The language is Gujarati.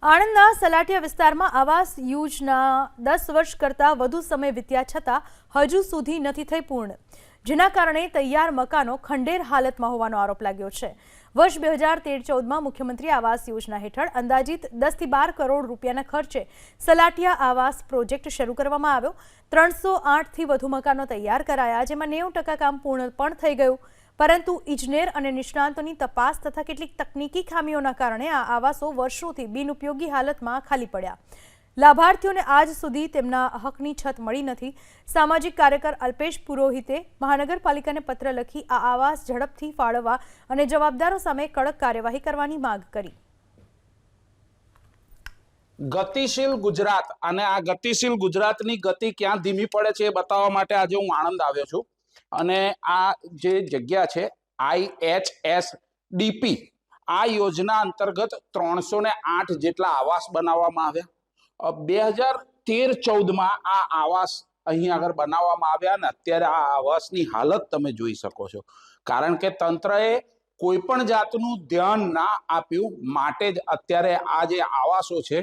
આણંદના સલાટિયા વિસ્તારમાં આવાસ યોજના 10 વર્ષ કરતાં વધુ સમય વીત્યા છતાં હજુ સુધી નથી થઈ પૂર્ણ, જેના કારણે તૈયાર મકાનો ખંડેર હાલતમાં હોવાનો આરોપ લાગ્યો છે। વર્ષ 2013-14માં મુખ્યમંત્રી આવાસ યોજના હેઠળ અંદાજિત 10 થી 12 કરોડ રૂપિયાના ખર્ચે સલાટિયા આવાસ પ્રોજેક્ટ શરૂ કરવામાં આવ્યો। 308 થી વધુ મકાનો તૈયાર કરાયા, જેમાં 90% કામ પૂર્ણ પણ થઈ ગયું, પરંતુ ઇજનેર અને નિષ્ણાંતોની તપાસ તથા કેટલીક તકનીકી ખામીઓના કારણે આ આવાસો વર્ષોથી બિનઉપયોગી હાલતમાં ખાલી પડ્યા। લાભાર્થીઓને આજ સુધી તેમના હકની છત મળી નથી। સામાજિક કાર્યકર અલ્પેશ પુરોહિતે મહાનગરપાલિકાને પત્ર લખી આ આવાસ ઝડપથી ફાળવવા અને જવાબદારો સામે કડક કાર્યવાહી કરવાની માંગ કરી। ગતિશીલ ગુજરાત અને આ ગતિશીલ ગુજરાતની ગતિ ક્યાં ધીમી પડે છે એ બતાવવા માટે આજે હું આણંદ આવ્યો છું અને આ જે જગ્યા છે IHSDP આ યોજના અંતર્ગત 308 જેટલા આવાસ બનાવવામાં આવ્યા। 2013-14માં આ આવાસ અહીં આગળ બનાવવામાં આવ્યા અને અત્યારે આ આવાસની હાલત તમે જોઈ શકો છો, કારણ કે તંત્રએ કોઈ પણ જાતનું ધ્યાન ના આપ્યું, માટે જ અત્યારે આ જે આવાસો છે